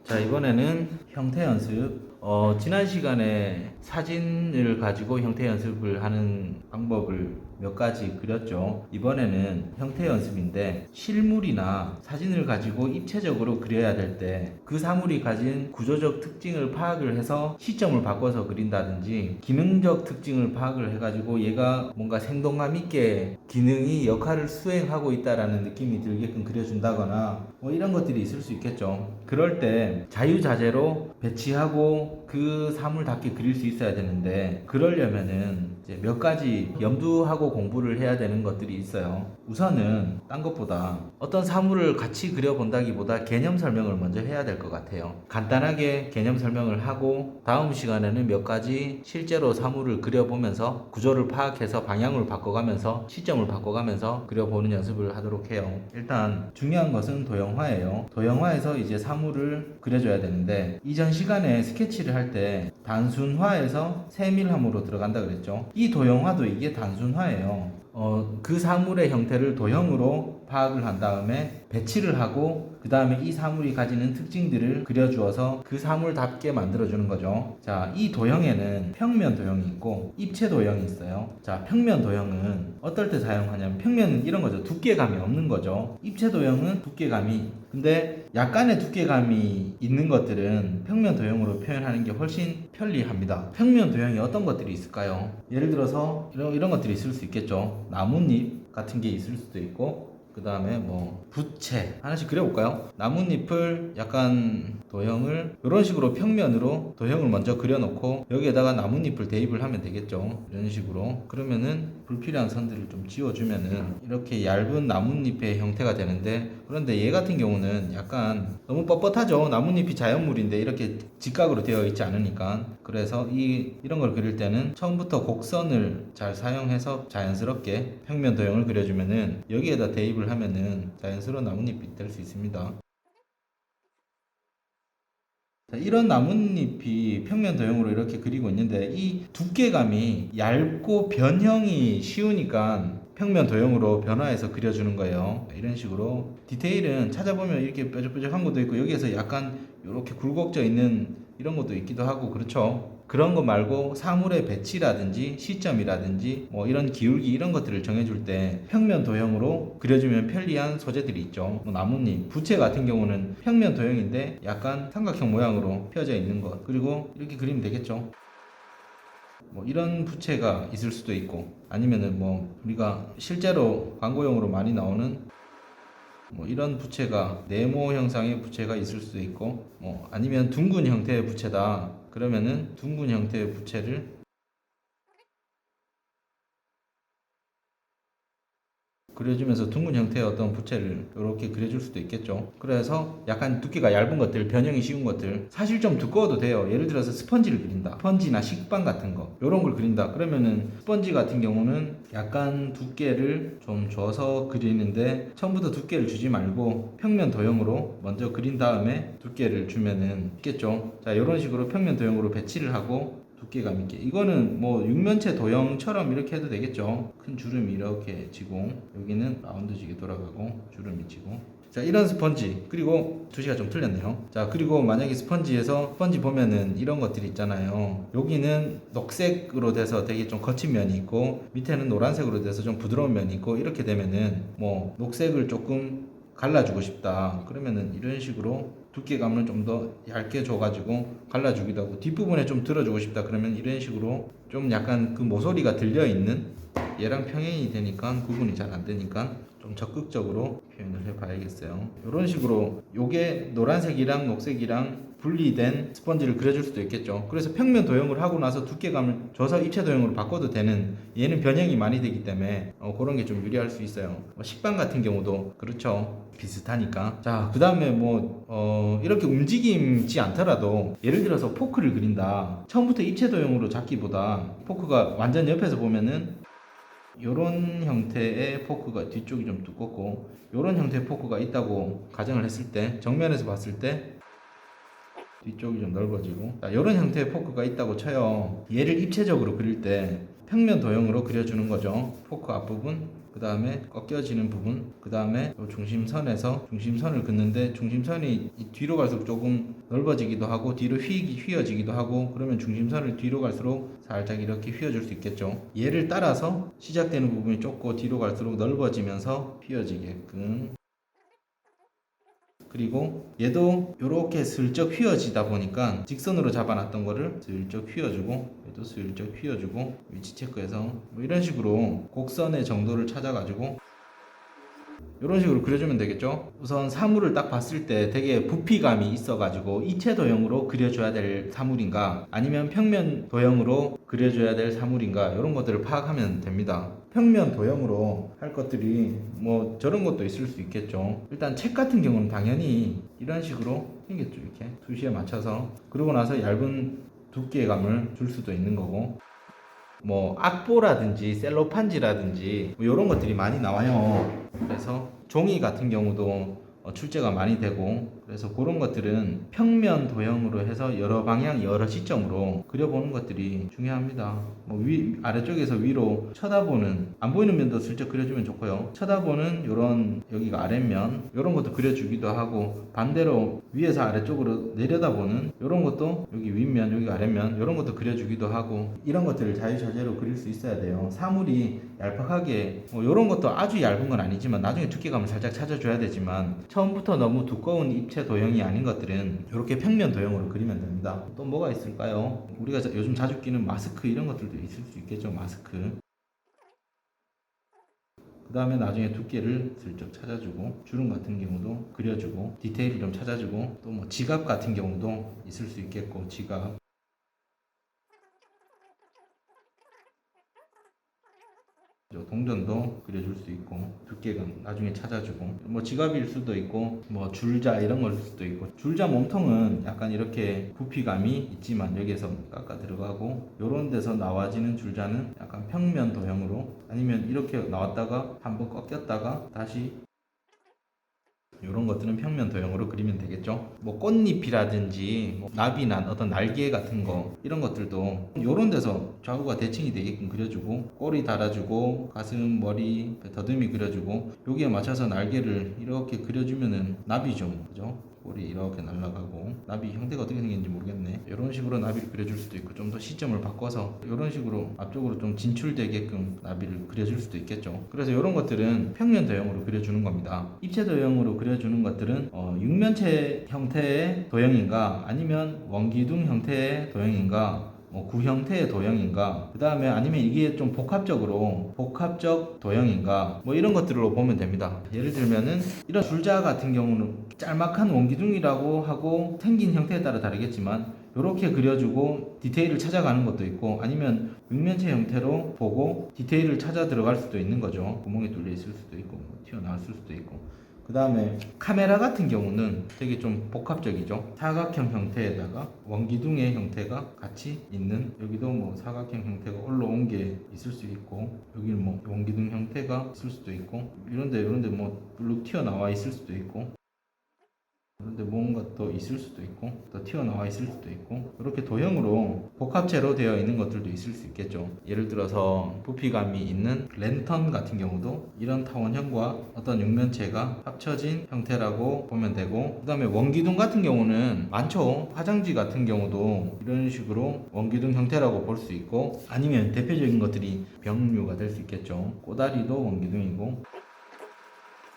자, 이번에는 형태 연습. 지난 시간에 사진을 가지고 형태 연습을 하는 방법을 몇 가지 그렸죠. 이번에는 형태 연습인데 실물이나 사진을 가지고 입체적으로 그려야 될 때 그 사물이 가진 구조적 특징을 파악을 해서 시점을 바꿔서 그린다든지 기능적 특징을 파악을 해가지고 얘가 뭔가 생동감 있게 기능이 역할을 수행하고 있다라는 느낌이 들게끔 그려준다거나 뭐 이런 것들이 있을 수 있겠죠. 그럴 때 자유자재로 배치하고 그 사물답게 그릴 수 있어야 되는데, 그러려면은 이제 몇 가지 염두하고 공부를 해야 되는 것들이 있어요. 우선은 딴 것보다 어떤 사물을 같이 그려본다기보다 개념 설명을 먼저 해야 될 것 같아요. 간단하게 개념 설명을 하고 다음 시간에는 몇 가지 실제로 사물을 그려보면서 구조를 파악해서 방향을 바꿔가면서 시점을 바꿔가면서 그려보는 연습을 하도록 해요. 일단 중요한 것은 도형화예요. 도형화에서 이제 사물을 그려줘야 되는데, 이전 시간에 스케치를 할 때 단순화에서 세밀함으로 들어간다 그랬죠. 이 도형화도 이게 단순화예요. 그 사물의 형태를 도형으로 파악을 한 다음에 배치를 하고 그 다음에 이 사물이 가지는 특징들을 그려주어서 그 사물답게 만들어주는 거죠. 자, 이 도형에는 평면 도형이 있고 입체 도형이 있어요. 자, 평면 도형은 어떨 때 사용하냐면, 평면은 이런 거죠. 두께감이 없는 거죠. 입체 도형은 두께감이, 근데 약간의 두께감이 있는 것들은 평면 도형으로 표현하는 게 훨씬 편리합니다. 평면 도형이 어떤 것들이 있을까요? 예를 들어서 이런 것들이 있을 수 있겠죠. 나뭇잎 같은 게 있을 수도 있고, 그 다음에 뭐 부채 하나씩 그려볼까요? 나뭇잎을 약간 도형을 이런 식으로 평면으로 도형을 먼저 그려놓고 여기에다가 나뭇잎을 대입을 하면 되겠죠. 이런 식으로. 그러면은 불필요한 선들을 좀 지워주면은 이렇게 얇은 나뭇잎의 형태가 되는데, 그런데 얘 같은 경우는 약간 너무 뻣뻣하죠. 나뭇잎이 자연물인데 이렇게 직각으로 되어 있지 않으니까. 그래서 이런 걸 그릴 때는 처음부터 곡선을 잘 사용해서 자연스럽게 평면 도형을 그려주면은 여기에다 대입을 하면은 자연스러운 나뭇잎이 될 수 있습니다. 자, 이런 나뭇잎이 평면 도형으로 이렇게 그리고 있는데, 이 두께감이 얇고 변형이 쉬우니까 평면 도형으로 변화해서 그려주는 거예요. 이런 식으로 디테일은 찾아보면 이렇게 뾰족뾰족한 것도 있고, 여기에서 약간 이렇게 굴곡져 있는 이런 것도 있기도 하고, 그렇죠. 그런 거 말고 사물의 배치라든지 시점이라든지 뭐 이런 기울기 이런 것들을 정해줄 때 평면 도형으로 그려주면 편리한 소재들이 있죠. 뭐 나뭇잎, 부채 같은 경우는 평면 도형인데 약간 삼각형 모양으로 펴져 있는 것, 그리고 이렇게 그리면 되겠죠. 뭐 이런 부채가 있을 수도 있고, 아니면은 뭐 우리가 실제로 광고용으로 많이 나오는 뭐 이런 부채가 네모 형상의 부채가 있을 수도 있고, 뭐 아니면 둥근 형태의 부채다 그러면은 둥근 형태의 부채를 그려주면서 둥근 형태의 어떤 부채를 이렇게 그려줄 수도 있겠죠. 그래서 약간 두께가 얇은 것들, 변형이 쉬운 것들, 사실 좀 두꺼워도 돼요. 예를 들어서 스펀지를 그린다, 스펀지나 식빵 같은 거 이런 걸 그린다 그러면은 스펀지 같은 경우는 약간 두께를 좀 줘서 그리는데, 처음부터 두께를 주지 말고 평면 도형으로 먼저 그린 다음에 두께를 주면은 있겠죠. 자, 이런 식으로 평면 도형으로 배치를 하고 두께감 있게, 이거는 뭐 육면체 도형처럼 이렇게 해도 되겠죠. 큰 주름이 이렇게 지고 여기는 라운드지게 돌아가고 주름이 지고. 자, 이런 스펀지, 그리고 두시가 좀 틀렸네요. 자, 그리고 만약에 스펀지 보면은 이런 것들이 있잖아요. 여기는 녹색으로 돼서 되게 좀 거친 면이 있고, 밑에는 노란색으로 돼서 좀 부드러운 면이 있고, 이렇게 되면은 뭐 녹색을 조금 갈라주고 싶다 그러면은 이런 식으로 두께감을 좀 더 얇게 줘가지고 갈라주기도 하고, 뒷부분에 좀 들어주고 싶다 그러면 이런 식으로 좀 약간 그 모서리가 들려있는, 얘랑 평행이 되니까 구분이 잘 안되니까 좀 적극적으로 표현을 해봐야겠어요. 이런 식으로 요게 노란색이랑 녹색이랑 분리된 스펀지를 그려줄 수도 있겠죠. 그래서 평면 도형을 하고 나서 두께감을 줘서 입체 도형으로 바꿔도 되는, 얘는 변형이 많이 되기 때문에 그런 게 좀 유리할 수 있어요. 식빵 같은 경우도 그렇죠. 비슷하니까. 자, 그 다음에 뭐 이렇게 움직임지 않더라도 예를 들어서 포크를 그린다. 처음부터 입체 도형으로 잡기보다 포크가 완전 옆에서 보면은 요런 형태의 포크가 뒤쪽이 좀 두껍고, 요런 형태의 포크가 있다고 가정을 했을 때, 정면에서 봤을 때 뒤쪽이 좀 넓어지고, 자, 요런 형태의 포크가 있다고 쳐요. 얘를 입체적으로 그릴 때 평면 도형으로 그려주는 거죠. 포크 앞부분, 그 다음에 꺾여지는 부분, 그 다음에 중심선에서 중심선을 긋는데 중심선이 뒤로 갈수록 조금 넓어지기도 하고 뒤로 휘어지기도 하고, 그러면 중심선을 뒤로 갈수록 살짝 이렇게 휘어줄 수 있겠죠. 얘를 따라서 시작되는 부분이 좁고 뒤로 갈수록 넓어지면서 휘어지게끔, 그리고 얘도 이렇게 슬쩍 휘어지다 보니까 직선으로 잡아놨던 거를 슬쩍 휘어주고, 얘도 슬쩍 휘어주고, 위치 체크해서 뭐 이런 식으로 곡선의 정도를 찾아가지고 이런 식으로 그려주면 되겠죠. 우선 사물을 딱 봤을 때 되게 부피감이 있어가지고 입체 도형으로 그려줘야 될 사물인가, 아니면 평면 도형으로 그려줘야 될 사물인가, 이런 것들을 파악하면 됩니다. 평면 도형으로 할 것들이 뭐 저런 것도 있을 수 있겠죠. 일단 책 같은 경우는 당연히 이런 식으로 생겼죠. 이렇게 수시에 맞춰서. 그러고 나서 얇은 두께감을 줄 수도 있는 거고, 뭐 악보라든지 셀로판지라든지 뭐 이런 것들이 많이 나와요. 그래서 종이 같은 경우도 출제가 많이 되고, 그래서 그런 것들은 평면 도형으로 해서 여러 방향 여러 시점으로 그려보는 것들이 중요합니다. 뭐 아래쪽에서 위로 쳐다보는, 안 보이는 면도 슬쩍 그려주면 좋고요. 쳐다보는 요런, 여기가 아랫면, 요런 것도 그려주기도 하고, 반대로 위에서 아래쪽으로 내려다보는 요런 것도, 여기 윗면 여기가 아랫면, 요런 것도 그려주기도 하고, 이런 것들을 자유자재로 그릴 수 있어야 돼요. 사물이 얄팍하게, 뭐 요런 것도 아주 얇은 건 아니지만 나중에 두께감을 살짝 찾아줘야 되지만, 처음부터 너무 두꺼운 입체 도형이 아닌 것들은 이렇게 평면 도형으로 그리면 됩니다. 또 뭐가 있을까요? 우리가 요즘 자주 끼는 마스크, 이런 것들도 있을 수 있겠죠. 마스크. 그 다음에 나중에 두께를 슬쩍 찾아주고, 주름 같은 경우도 그려주고, 디테일을 좀 찾아주고, 또 뭐 지갑 같은 경우도 있을 수 있겠고, 지갑. 동전도 그려줄 수 있고, 두께감 나중에 찾아주고, 뭐 지갑일 수도 있고, 뭐 줄자 이런 걸 수도 있고. 줄자 몸통은 약간 이렇게 부피감이 있지만 여기에서 깎아 들어가고, 요런 데서 나와지는 줄자는 약간 평면 도형으로, 아니면 이렇게 나왔다가 한번 꺾였다가 다시, 이런 것들은 평면 도형으로 그리면 되겠죠. 뭐 꽃잎이라든지 뭐 나비난 어떤 날개 같은 거, 이런 것들도 이런 데서 좌우가 대칭이 되게끔 그려주고, 꼬리 달아주고, 가슴, 머리, 더듬이 그려주고, 여기에 맞춰서 날개를 이렇게 그려주면은 나비죠, 그죠? 꼬리 이렇게 날아가고, 나비 형태가 어떻게 생겼는지 모르겠네. 이런 식으로 나비를 그려줄 수도 있고, 좀 더 시점을 바꿔서 이런 식으로 앞쪽으로 좀 진출되게끔 나비를 그려줄 수도 있겠죠. 그래서 이런 것들은 평면 도형으로 그려주는 겁니다. 입체 도형으로 그려주는 것들은 육면체 형태의 도형인가, 아니면 원기둥 형태의 도형인가, 구 형태의 도형인가, 그 다음에 아니면 이게 좀 복합적 도형인가, 뭐 이런 것들로 보면 됩니다. 예를 들면은 이런 줄자 같은 경우는 짤막한 원기둥이라고 하고, 생긴 형태에 따라 다르겠지만 이렇게 그려주고 디테일을 찾아가는 것도 있고, 아니면 육면체 형태로 보고 디테일을 찾아 들어갈 수도 있는 거죠. 구멍이 뚫려 있을 수도 있고, 튀어나왔을 수도 있고. 그 다음에 카메라 같은 경우는 되게 좀 복합적이죠. 사각형 형태에다가 원기둥의 형태가 같이 있는, 여기도 뭐 사각형 형태가 올라온 게 있을 수 있고, 여기는 뭐 원기둥 형태가 있을 수도 있고, 이런데 뭐 블룩 튀어나와 있을 수도 있고, 그런데 뭔가 더 있을 수도 있고, 더 튀어나와 있을 수도 있고, 이렇게 도형으로 복합체로 되어 있는 것들도 있을 수 있겠죠. 예를 들어서 부피감이 있는 랜턴 같은 경우도 이런 타원형과 어떤 육면체가 합쳐진 형태라고 보면 되고, 그 다음에 원기둥 같은 경우는 많죠. 화장지 같은 경우도 이런 식으로 원기둥 형태라고 볼 수 있고, 아니면 대표적인 것들이 병류가 될 수 있겠죠. 꼬다리도 원기둥이고.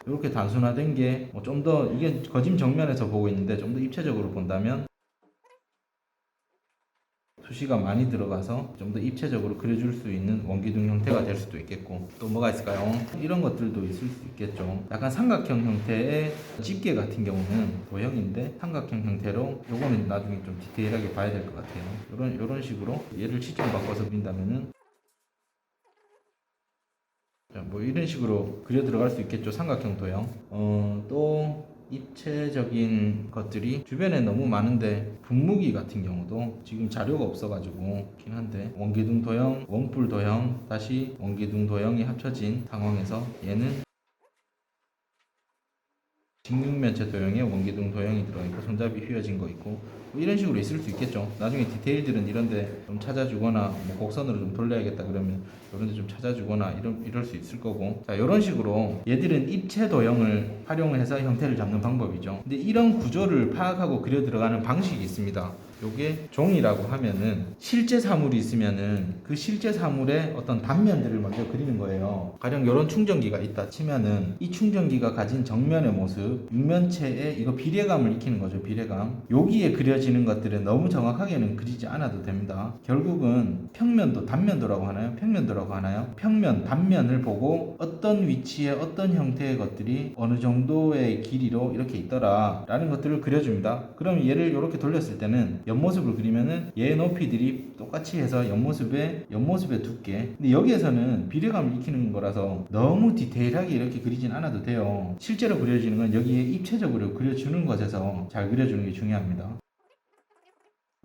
이렇게 단순화된 게 좀 더, 이게 거짐 정면에서 보고 있는데 좀 더 입체적으로 본다면 수시가 많이 들어가서 좀 더 입체적으로 그려줄 수 있는 원기둥 형태가 될 수도 있겠고, 또 뭐가 있을까요? 이런 것들도 있을 수 있겠죠. 약간 삼각형 형태의 집게 같은 경우는 도형인데 삼각형 형태로, 요거는 나중에 좀 디테일하게 봐야 될 것 같아요. 이런 식으로 얘를 시점 바꿔서 그린다면은 뭐 이런 식으로 그려 들어갈 수 있겠죠. 삼각형 도형. 또 입체적인 것들이 주변에 너무 많은데, 분무기 같은 경우도 지금 자료가 없어가지고 긴 한데, 원기둥 도형, 원뿔 도형, 다시 원기둥 도형이 합쳐진 상황에서 얘는 직육면체 도형에 원기둥 도형이 들어있고 손잡이 휘어진 거 있고 뭐 이런 식으로 있을 수 있겠죠. 나중에 디테일들은 이런데 좀 찾아주거나 뭐 곡선으로 좀 돌려야겠다 그러면 이런데 좀 찾아주거나 이럴 수 있을 거고. 자, 이런 식으로 얘들은 입체 도형을 활용해서 형태를 잡는 방법이죠. 근데 이런 구조를 파악하고 그려 들어가는 방식이 있습니다. 요게 종이라고 하면은 실제 사물이 있으면은 그 실제 사물의 어떤 단면들을 먼저 그리는 거예요. 가령 이런 충전기가 있다 치면은 이 충전기가 가진 정면의 모습, 육면체에 이거 비례감을 익히는 거죠. 비례감. 여기에 그려지는 것들은 너무 정확하게는 그리지 않아도 됩니다. 결국은 평면도, 단면도라고 하나요? 평면도라고 하나요? 평면, 단면을 보고 어떤 위치에 어떤 형태의 것들이 어느 정도의 길이로 이렇게 있더라 라는 것들을 그려줍니다. 그럼 얘를 이렇게 돌렸을 때는 옆모습을 그리면은 얘 높이들이 똑같이 해서 옆모습의 두께. 근데 여기에서는 비례감을 익히는 거라서 너무 디테일하게 이렇게 그리진 않아도 돼요. 실제로 그려지는 건 여기에 입체적으로 그려주는 것에서 잘 그려주는 게 중요합니다.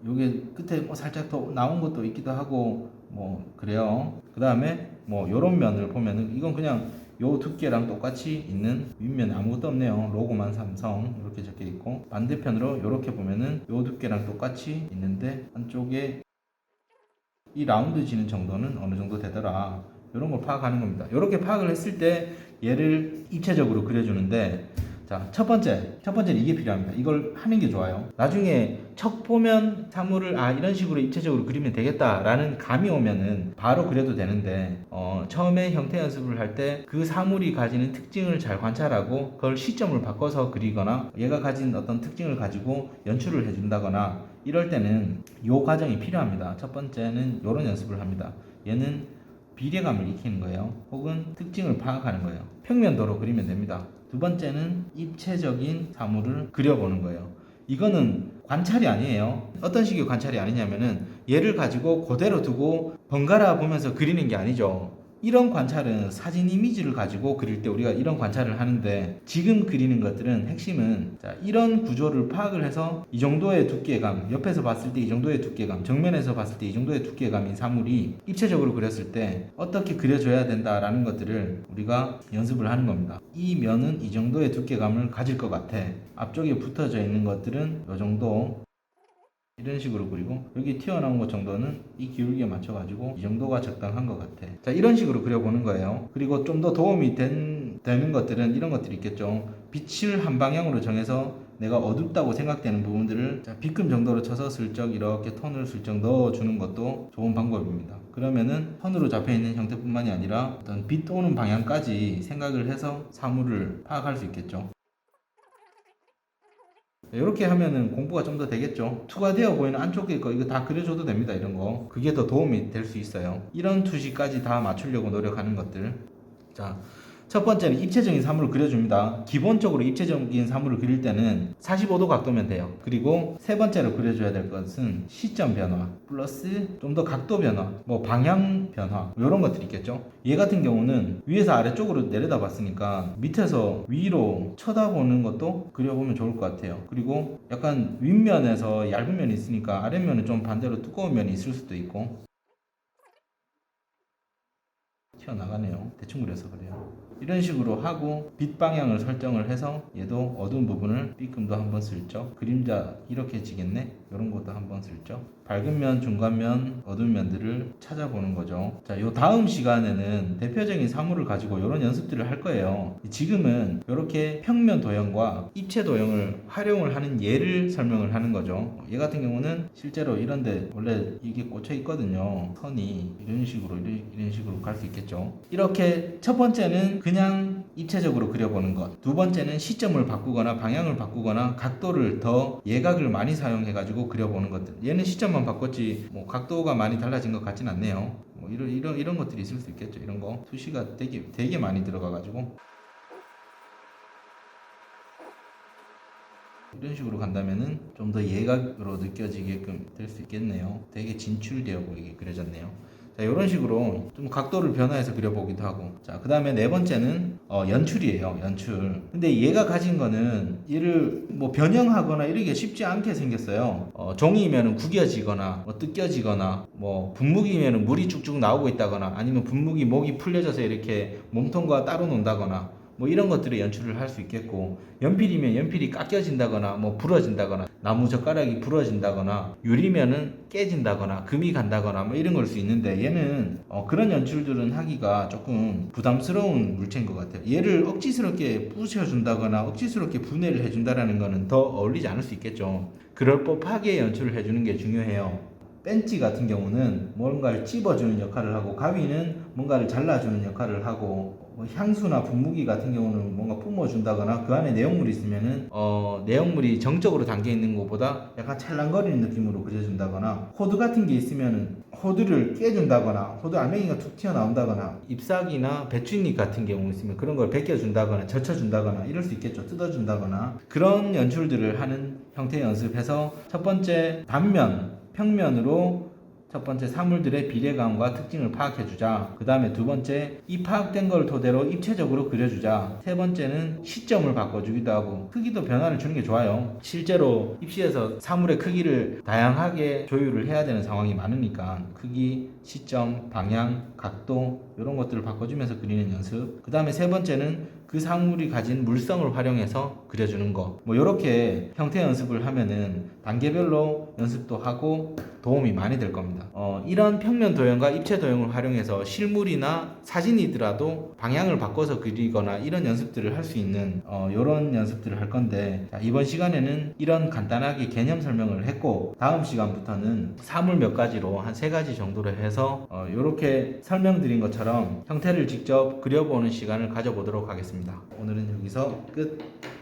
요게 끝에 뭐 살짝 더 나온 것도 있기도 하고 뭐 그래요. 그 다음에 뭐 요런 면을 보면은 이건 그냥 요 두께랑 똑같이 있는 윗면에 아무것도 없네요. 로고만 삼성 이렇게 적혀 있고, 반대편으로 이렇게 보면은 요 두께랑 똑같이 있는데 한쪽에 이 라운드 지는 정도는 어느 정도 되더라. 이런 걸 파악하는 겁니다. 이렇게 파악을 했을 때 얘를 입체적으로 그려주는데, 자, 첫 번째는 이게 필요합니다. 이걸 하는 게 좋아요. 나중에 척 보면 사물을 이런 식으로 입체적으로 그리면 되겠다라는 감이 오면은 바로 그려도 되는데, 처음에 형태 연습을 할 때 그 사물이 가지는 특징을 잘 관찰하고 그걸 시점을 바꿔서 그리거나 얘가 가진 어떤 특징을 가지고 연출을 해준다거나 이럴 때는 요 과정이 필요합니다. 첫 번째는 요런 연습을 합니다. 얘는 비례감을 익히는 거예요. 혹은 특징을 파악하는 거예요. 평면도로 그리면 됩니다. 두 번째는 입체적인 사물을 그려보는 거예요. 이거는 관찰이 아니에요. 어떤 식의 관찰이 아니냐면은 얘를 가지고 그대로 두고 번갈아 보면서 그리는 게 아니죠. 이런 관찰은 사진 이미지를 가지고 그릴 때 우리가 이런 관찰을 하는데, 지금 그리는 것들은 핵심은 자, 이런 구조를 파악을 해서 이 정도의 두께감, 옆에서 봤을 때 이 정도의 두께감, 정면에서 봤을 때 이 정도의 두께감인 사물이 입체적으로 그렸을 때 어떻게 그려줘야 된다라는 것들을 우리가 연습을 하는 겁니다. 이 면은 이 정도의 두께감을 가질 것 같아. 앞쪽에 붙어져 있는 것들은 이 정도, 이런 식으로 그리고 여기 튀어나온 것 정도는 이 기울기에 맞춰 가지고 이 정도가 적당한 것 같아. 자, 이런 식으로 그려보는 거예요. 그리고 좀 더 도움이 되는 것들은 이런 것들이 있겠죠. 빛을 한 방향으로 정해서 내가 어둡다고 생각되는 부분들을 B금 정도로 쳐서 슬쩍 이렇게 톤을 슬쩍 넣어주는 것도 좋은 방법입니다. 그러면은 선으로 잡혀있는 형태뿐만이 아니라 어떤 빛 오는 방향까지 생각을 해서 사물을 파악할 수 있겠죠. 이렇게 하면은 공부가 좀 더 되겠죠. 투과되어 보이는 안쪽에 거 이거 다 그려줘도 됩니다. 이런 거 그게 더 도움이 될 수 있어요. 이런 투시까지 다 맞추려고 노력하는 것들. 자, 첫 번째는 입체적인 사물을 그려줍니다. 기본적으로 입체적인 사물을 그릴 때는 45도 각도면 돼요. 그리고 세 번째로 그려줘야 될 것은 시점 변화 플러스 좀 더 각도 변화, 뭐 방향 변화, 이런 것들이 있겠죠. 얘 같은 경우는 위에서 아래쪽으로 내려다 봤으니까 밑에서 위로 쳐다보는 것도 그려보면 좋을 것 같아요. 그리고 약간 윗면에서 얇은 면이 있으니까 아랫면은 좀 반대로 두꺼운 면이 있을 수도 있고, 튀어나가네요. 대충 그려서 그래요. 이런 식으로 하고 빛 방향을 설정을 해서 얘도 어두운 부분을 B금도 한번 슬쩍, 그림자 이렇게 지겠네? 이런 것도 한번 슬쩍, 밝은 면, 중간 면, 어두운 면들을 찾아보는 거죠. 자, 요 다음 시간에는 대표적인 사물을 가지고 이런 연습들을 할 거예요. 지금은 이렇게 평면 도형과 입체 도형을 활용을 하는 예를 설명을 하는 거죠. 얘 같은 경우는 실제로 이런데 원래 이게 꽂혀 있거든요. 선이 이런 식으로 갈 수 있겠죠. 이렇게 첫 번째는 그냥 입체적으로 그려보는 것, 두 번째는 시점을 바꾸거나 방향을 바꾸거나 각도를 더 예각을 많이 사용해 가지고 그려보는 것들. 얘는 시점만 바꿨지 뭐 각도가 많이 달라진 것 같진 않네요. 뭐 이런 것들이 있을 수 있겠죠. 이런 거 투시가 되게 많이 들어가 가지고 이런 식으로 간다면은 좀 더 예각으로 느껴지게끔 될 수 있겠네요. 되게 진출되어 보이게 그려졌네요. 자, 이런 식으로 좀 각도를 변화해서 그려보기도 하고. 자, 그 다음에 네 번째는 연출이에요. 연출. 근데 얘가 가진 거는 얘를 뭐 변형하거나 이렇게 쉽지 않게 생겼어요. 종이면은 구겨지거나 뭐 뜯겨지거나, 뭐 분무기면은 물이 쭉쭉 나오고 있다거나, 아니면 분무기 목이 풀려져서 이렇게 몸통과 따로 논다거나, 뭐 이런 것들을 연출을 할 수 있겠고, 연필이면 연필이 깎여진다거나 뭐 부러진다거나 나무 젓가락이 부러진다거나 유리면은 깨진다거나 금이 간다거나 뭐 이런 걸 수 있는데, 얘는 그런 연출들은 하기가 조금 부담스러운 물체인 것 같아요. 얘를 억지스럽게 부셔준다거나 억지스럽게 분해를 해준다라는 거는 더 어울리지 않을 수 있겠죠. 그럴 법하게 연출을 해주는 게 중요해요. 벤치 같은 경우는 뭔가를 찝어주는 역할을 하고, 가위는 뭔가를 잘라주는 역할을 하고, 뭐 향수나 분무기 같은 경우는 뭔가 뿜어준다거나 그 안에 내용물이 있으면은 내용물이 정적으로 담겨 있는 것보다 약간 찰랑거리는 느낌으로 그려준다거나, 호두 같은 게 있으면은 호두를 깨준다거나 호두 알맹이가 툭 튀어나온다거나, 잎사귀나 배춧잎 같은 경우 있으면 그런 걸 벗겨준다거나 젖혀준다거나 이럴 수 있겠죠. 뜯어준다거나. 그런 연출들을 하는 형태의 연습에서, 첫 번째 단면 평면으로 첫 번째 사물들의 비례감과 특징을 파악해주자. 그 다음에 두 번째, 이 파악된 걸 토대로 입체적으로 그려주자. 세 번째는 시점을 바꿔주기도 하고 크기도 변화를 주는 게 좋아요. 실제로 입시에서 사물의 크기를 다양하게 조율을 해야 되는 상황이 많으니까 크기, 시점, 방향, 각도 이런 것들을 바꿔주면서 그리는 연습. 그 다음에 세 번째는 그 사물이 가진 물성을 활용해서 그려주는 거. 뭐 이렇게 형태 연습을 하면은 단계별로 연습도 하고 도움이 많이 될 겁니다. 이런 평면 도형과 입체 도형을 활용해서 실물이나 사진이더라도 방향을 바꿔서 그리거나 이런 연습들을 할 수 있는 이런 연습들을 할 건데, 자, 이번 시간에는 이런 간단하게 개념 설명을 했고, 다음 시간부터는 사물 몇 가지로 한 3가지 정도로 해서 이렇게 설명드린 것처럼 형태를 직접 그려보는 시간을 가져보도록 하겠습니다. 오늘은 여기서 끝.